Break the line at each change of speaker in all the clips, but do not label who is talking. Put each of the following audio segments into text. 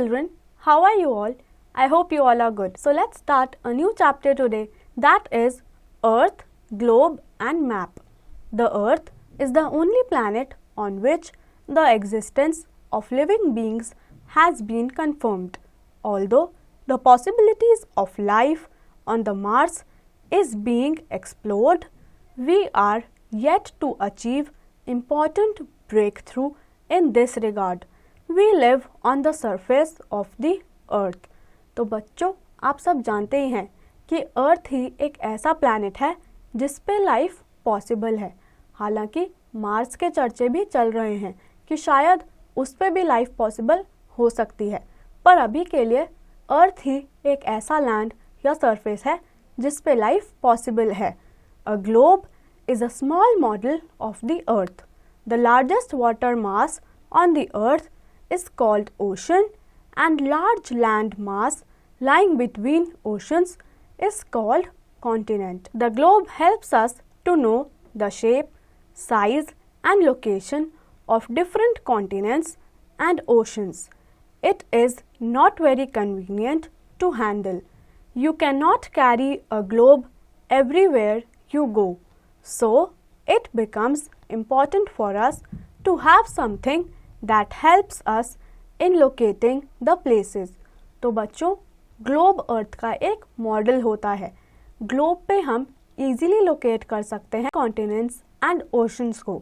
children, how are you all? I hope you all are good. So let's start a new chapter today, that is Earth, Globe and Map. The Earth is the only planet on which the existence of living beings has been confirmed. Although the possibilities of life on the Mars is being explored, we are yet to achieve important breakthrough in this regard. We live on the surface of the earth. तो बच्चों, आप सब जानते ही हैं कि अर्थ ही एक ऐसा planet है जिस पे लाइफ पॉसिबल है. हालांकि मार्स के चर्चे भी चल रहे हैं कि शायद उस पे भी लाइफ पॉसिबल हो सकती है, पर अभी के लिए अर्थ ही एक ऐसा लैंड या सरफेस है जिस पे लाइफ पॉसिबल है. A globe is a small model of the earth. The largest water mass on the earth is called ocean, and large land mass lying between oceans is called continent. The globe helps us to know the shape, size and location of different continents and oceans. It is not very convenient to handle. You cannot carry a globe everywhere you go. So, it becomes important for us to have something that helps us in locating the places. तो बच्चों, globe अर्थ का एक model होता है. Globe पे हम easily locate कर सकते हैं कॉन्टिनेंट्स एंड ओशंस को.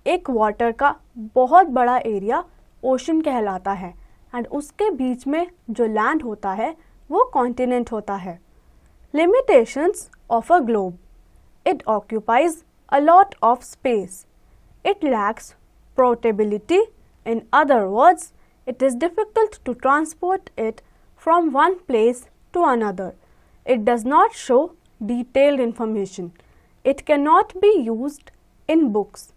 एक वाटर का बहुत बड़ा एरिया ओशन कहलाता है एंड उसके बीच में जो लैंड होता है वो कॉन्टिनेंट होता है. Limitations of a globe. It occupies a lot of space. It lacks portability. In other words, it is difficult to transport it from one place to another. It does not show detailed information. It cannot be used in books.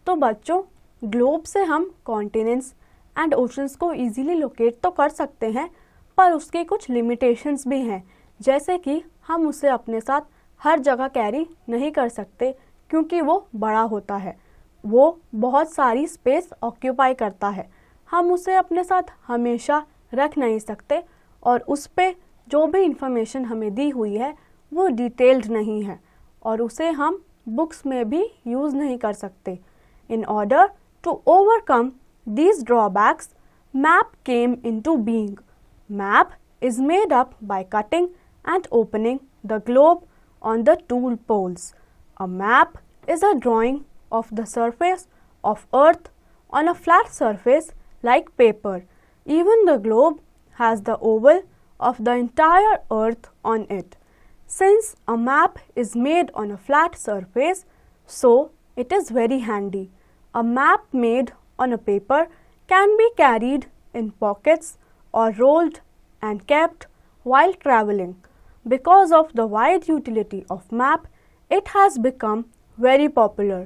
तो बच्चों, globe से हम continents and oceans को easily locate तो कर सकते हैं, पर उसके कुछ लिमिटेशंस भी हैं, जैसे कि हम उसे अपने साथ हर जगह कैरी नहीं कर सकते क्योंकि वो बड़ा होता है. वो बहुत सारी स्पेस ऑक्यूपाई करता है. हम उसे अपने साथ हमेशा रख नहीं सकते और उस पे जो भी इंफॉर्मेशन हमें दी हुई है वो डिटेल्ड नहीं है और उसे हम बुक्स में भी यूज़ नहीं कर सकते. In order to overcome these drawbacks, map came into being. Map is made up by cutting and opening the globe on the tool poles. A map is a drawing of the surface of Earth on a flat surface like paper. Even the globe has the oval of the entire Earth on it. Since a map is made on a flat surface, so it is very handy. A map made on a paper can be carried in pockets or rolled and kept while traveling. Because of the wide utility of map, it has become very popular.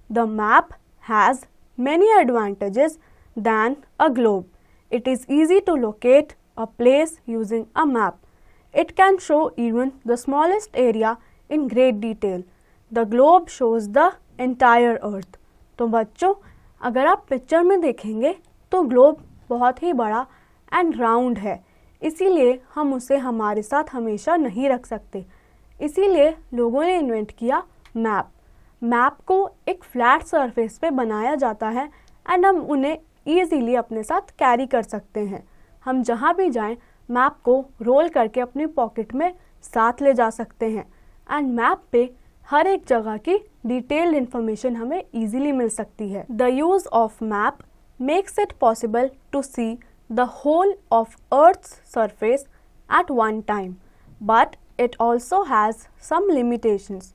The map has many advantages than a globe. It is easy to locate a place using a map. It can show even the smallest area in great detail. The globe shows the entire earth. तो बच्चों, अगर आप picture में देखेंगे तो globe बहुत ही बड़ा and round है, इसीलिए हम उसे हमारे साथ हमेशा नहीं रख सकते. इसीलिए लोगों ने इन्वेंट किया मैप. मैप को एक फ्लैट सरफेस पे बनाया जाता है एंड हम उन्हें ईजीली अपने साथ कैरी कर सकते हैं. हम जहाँ भी जाएं मैप को रोल करके अपनी पॉकेट में साथ ले जा सकते हैं एंड मैप पे हर एक जगह की डिटेल्ड इन्फॉर्मेशन हमें ईजीली मिल सकती है. The use of map makes it possible to see the whole of Earth's surface at one time, but it also has some limitations.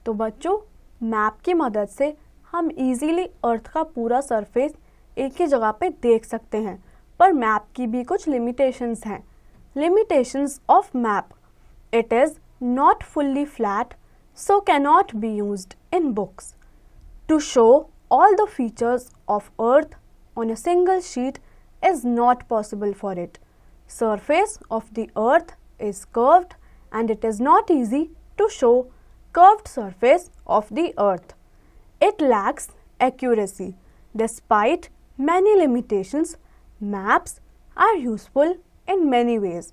तो बच्चों, मैप की मदद से हम इजीली अर्थ का पूरा सरफेस एक ही जगह पे देख सकते हैं, पर मैप की भी कुछ लिमिटेशंस हैं. Limitations of map. It is not fully flat, so cannot be used in books. To show all the features of Earth on a single sheet is not possible for it. Surface of the earth is curved and it is not easy to show curved surface of the earth. It lacks accuracy. Despite many limitations, maps are useful in many ways.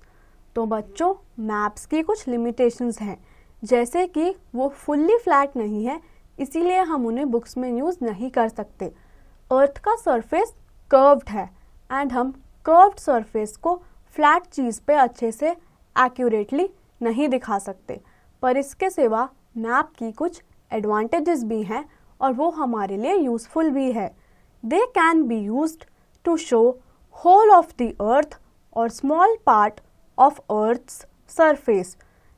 तो बच्चों maps की कुछ limitations हैं, जैसे कि वो fully flat नहीं है, इसीलिए हम उन्हें बुक्स में यूज़ नहीं कर सकते. अर्थ का सरफेस कर्व्ड है एंड हम कर्व्ड सरफेस को फ्लैट चीज़ पे अच्छे से एक्यूरेटली नहीं दिखा सकते. पर इसके सिवा मैप की कुछ एडवांटेजेस भी हैं और वो हमारे लिए यूज़फुल भी है. They can be used to show whole of the earth और small part of Earth's surface.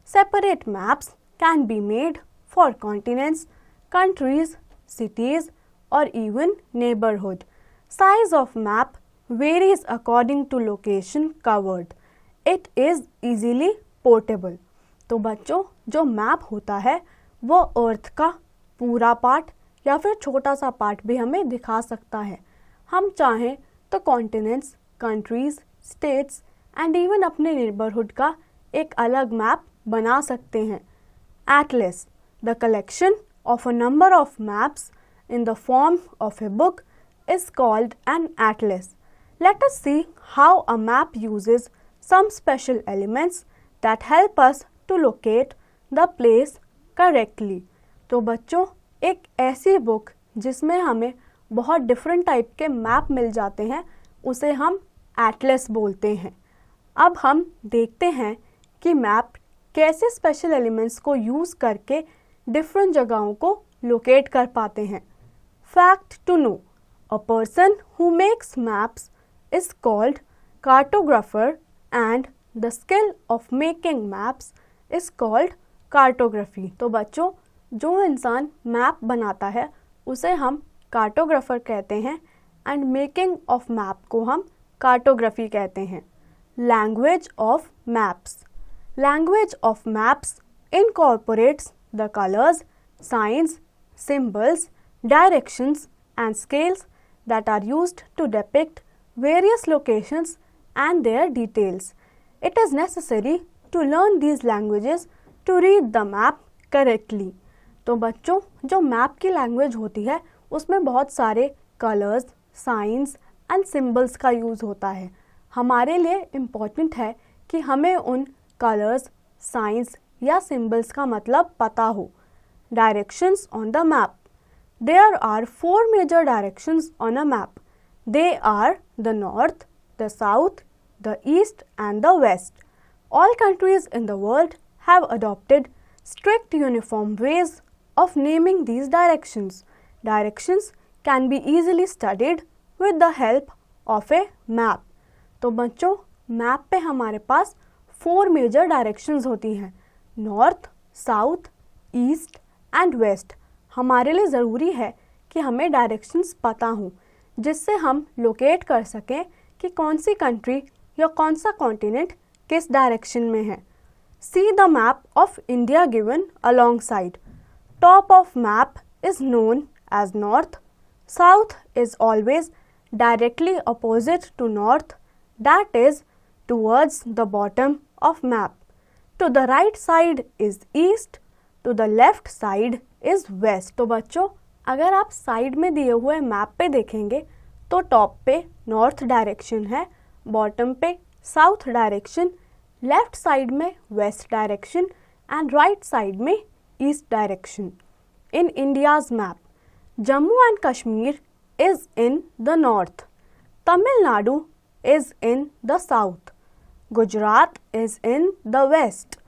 Separate maps can be made for continents, countries, cities, or even neighborhood. Size of map varies according to location covered. It is easily portable. तो बच्चों जो map होता है वो अर्थ का पूरा part या फिर छोटा सा पार्ट भी हमें दिखा सकता है. हम चाहें तो continents, countries, states and even अपने नेबरहुड का एक अलग मैप बना सकते हैं. Atlas, the collection of a number of maps in the form of a book is called an atlas. Let us see how a map uses some special elements that help us to locate the place correctly. तो बच्चों एक ऐसी book जिसमें हमें बहुत different type के map मिल जाते हैं उसे हम एटलस बोलते हैं. अब हम देखते हैं कि मैप कैसे स्पेशल एलिमेंट्स को यूज़ करके डिफरेंट जगहों को लोकेट कर पाते हैं. Fact to know, a person who makes maps is called cartographer and the skill of making maps is called cartography. तो बच्चों जो इंसान मैप बनाता है उसे हम कार्टोग्राफर कहते हैं एंड मेकिंग ऑफ मैप को हम कार्टोग्राफी कहते हैं. Language of maps. Language of maps incorporates the colors, signs, symbols, directions and scales that are used to depict various locations and their details. It is necessary to learn these languages to read the map correctly. तो बच्चों जो map की language होती है उसमें बहुत सारे colours, science and symbols का यूज़ होता है. हमारे लिए इम्पॉर्टेंट है कि हमें उन कलर्स, साइंस या सिंबल्स का मतलब पता हो. Directions on the map. There are 4 major directions on a map. They are the north, the south, the east and the west. All countries in the world have adopted strict uniform ways of naming these directions. Directions can be easily studied with the help of a map. तो बच्चों map पे हमारे पास 4 major directions होती हैं. North, south, east and west. हमारे लिए ज़रूरी है कि हमें डायरेक्शंस पता हों जिससे हम लोकेट कर सकें कि कौन सी कंट्री या कौन सा कॉन्टिनेंट किस डायरेक्शन में है. See the map of India given along side. Top of map is known as north. South is always directly opposite to north, that is towards the bottom of map. To the right side is east. To the left side is west. तो बच्चों अगर आप side में दिए हुए map पे देखेंगे तो टॉप पे नॉर्थ डायरेक्शन है, बॉटम पे साउथ डायरेक्शन, लेफ्ट साइड में west direction and right side में east direction. In India's map, Jammu and Kashmir is in the north, Tamil Nadu is in the south, Gujarat is in the west,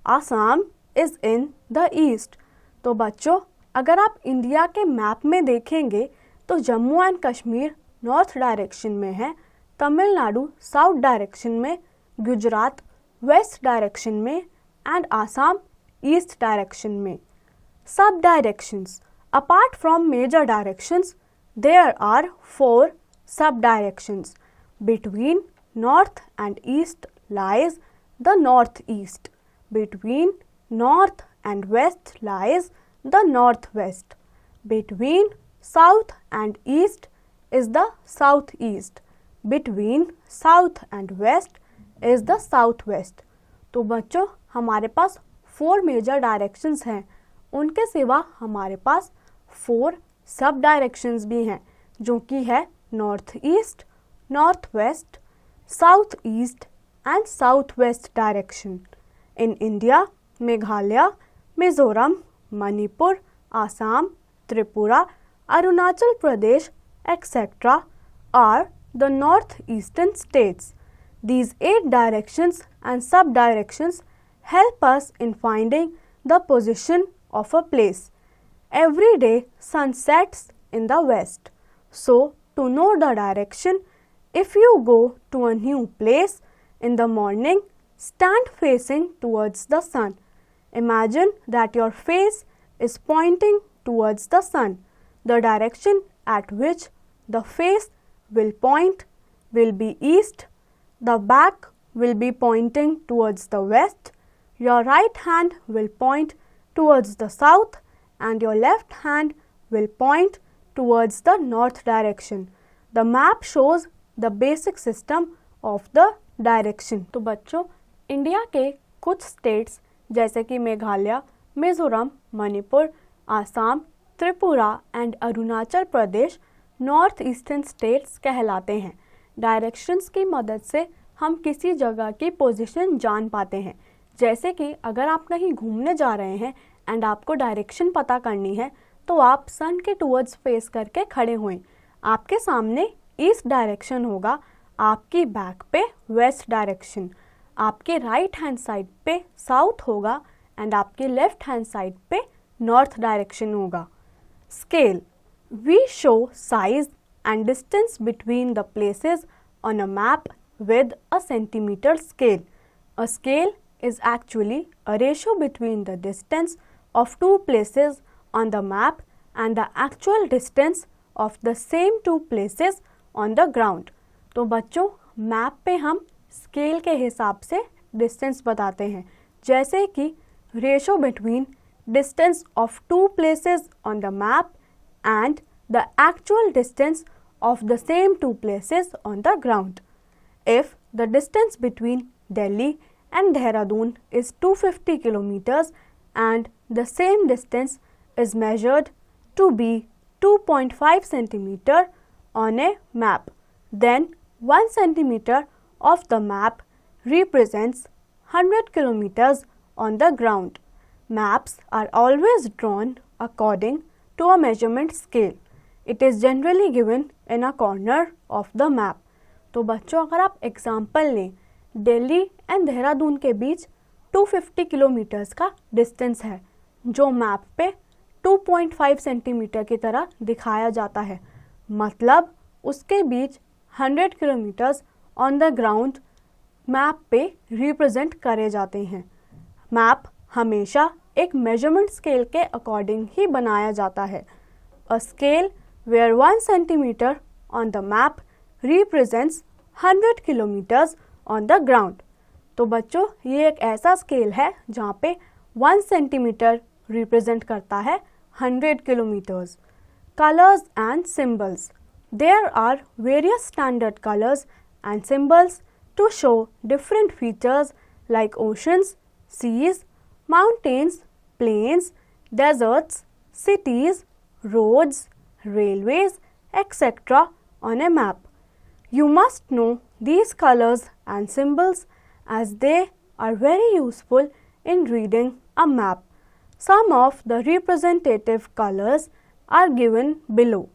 Assam is in the east. तो बच्चों अगर आप India के map में देखेंगे तो Jammu and Kashmir north direction में है, तमिलनाडु साउथ डायरेक्शन में, गुजरात वेस्ट डायरेक्शन में एंड आसाम ईस्ट डायरेक्शन में. Sub directions. Apart from major directions there are 4 sub directions. Between north and east lies the north east. Between north and west lies the northwest. Between south and east is the southeast. Between south and west is the southwest. तो बच्चों हमारे पास 4 major directions हैं. उनके सिवा हमारे पास 4 sub directions भी हैं जो कि है north east, north west, southeast and southwest direction. In India, Meghalaya, Mizoram, Manipur, Assam, Tripura, Arunachal Pradesh, etc. are the northeastern states. These 8 directions and subdirections help us in finding the position of a place. Every day sun sets in the west. So, to know the direction, if you go to a new place in the morning, stand facing towards the sun. Imagine that your face is pointing towards the sun. The direction at which the face will point will be east. The back will be pointing towards the west. Your right hand will point towards the south and your left hand will point towards the north direction. The map shows the basic system of the direction. तो बच्चों, India के कुछ states जैसे कि Meghalaya, Mizoram, Manipur, Assam, Tripura and Arunachal Pradesh north eastern states कहलाते हैं. Directions की मदद से हम किसी जगह की पोजीशन जान पाते हैं. जैसे कि अगर आप कहीं घूमने जा रहे हैं एंड आपको डायरेक्शन पता करनी है तो आप सन के टूवर्ड्स फेस करके खड़े हुए. आपके सामने ईस्ट डायरेक्शन होगा, आपकी बैक पे वेस्ट डायरेक्शन, आपके राइट हैंड साइड पे साउथ होगा एंड आपके लेफ्ट हैंड साइड पे नॉर्थ डायरेक्शन होगा. Scale. We show size and distance between the places on a map with a centimeter scale. A scale is actually a ratio between the distance of 2 places on the map and the actual distance of the same 2 places on the ground. तो बच्चों, map पे हम scale के हिसाब से distance बताते हैं, जैसे कि ratio between distance of 2 places on the map and the actual distance of the same 2 places on the ground. If the distance between Delhi and Dehradun is 250 kilometers and the same distance is measured to be 2.5 centimeter on a map, then 1 centimeter of the map represents 100 kilometers on the ground. Maps are always drawn according to a measurement scale. It is generally given in a corner of the map. तो बच्चों, अगर आप example लें, Delhi and Dehradun के बीच 250 kilometres का distance है जो map पे 2.5 सेंटीमीटर की तरह दिखाया जाता है. मतलब उसके बीच 100 kilometres on the ground map पे रिप्रेजेंट करे जाते हैं. मैप हमेशा एक मेजरमेंट स्केल के अकॉर्डिंग ही बनाया जाता है. A scale where 1 centimetre on the map represents 100 kilometres on the ground. तो बच्चों, ये एक ऐसा स्केल है जहाँ पे 1 सेंटीमीटर रिप्रेजेंट करता है 100 kilometres. Colours and symbols. There are various standard colours and symbols to show different features like oceans, seas, mountains, plains, deserts, cities, roads, railways, etc. on a map. You must know these colors and symbols as they are very useful in reading a map. Some of the representative colors are given below.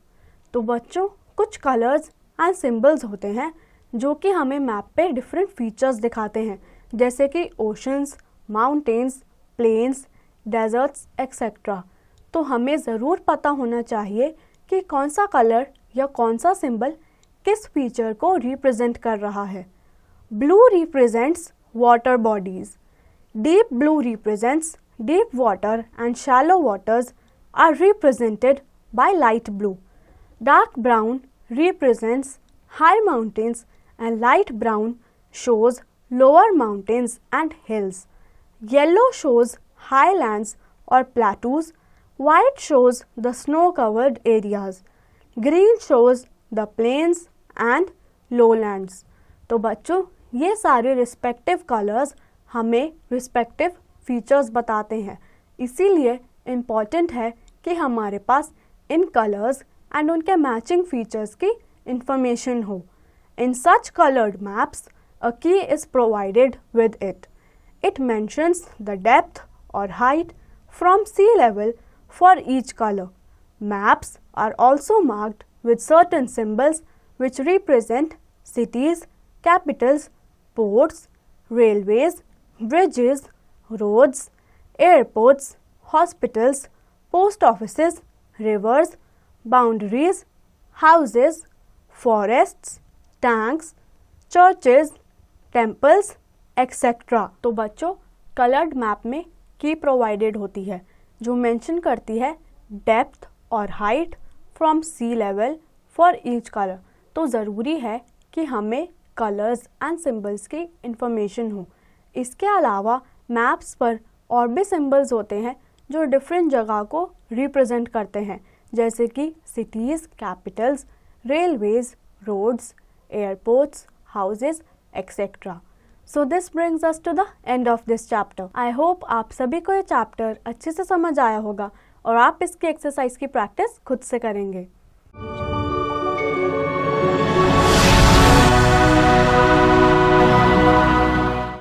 तो बच्चों, कुछ colours and symbols होते हैं जो कि हमें map पे different features दिखाते हैं, जैसे कि oceans, mountains, plains, deserts etcetera. तो हमें ज़रूर पता होना चाहिए कि कौन सा कलर या कौन सा सिंबल किस फीचर को रिप्रेजेंट कर रहा है. Blue represents water bodies. Deep blue represents deep water and shallow waters are represented by light blue. Dark brown represents high mountains and light brown shows lower mountains and hills. Yellow shows highlands or plateaus. White shows the snow-covered areas. Green shows the plains and lowlands. तो बच्चों, ये सारे respective colours हमें respective features बताते हैं. इसीलिए important है कि हमारे पास इन कलर्स एंड उनके मैचिंग फीचर्स की इंफॉर्मेशन हो. In such colored maps, a key is provided with it. It mentions the depth or height from sea level for each color. Maps are also marked with certain symbols which represent cities, capitals, ports, railways, bridges, roads, airports, hospitals, post offices, rivers, boundaries, houses, forests, tanks, churches, temples, etc. तो बच्चों coloured map में की provided होती है जो mention करती है depth और height from sea level for each colour. तो ज़रूरी है कि हमें कलर्स एंड सिंबल्स की इंफॉर्मेशन हो। इसके अलावा मैप्स पर और भी सिंबल्स होते हैं जो डिफरेंट जगह को रिप्रेजेंट करते हैं, जैसे कि cities, capitals, railways, roads, airports, houses, etcetera. So this brings us to the end of this chapter. I hope आप सभी को ये चैप्टर अच्छे से समझ आया होगा और आप इसकी एक्सरसाइज की प्रैक्टिस खुद से करेंगे।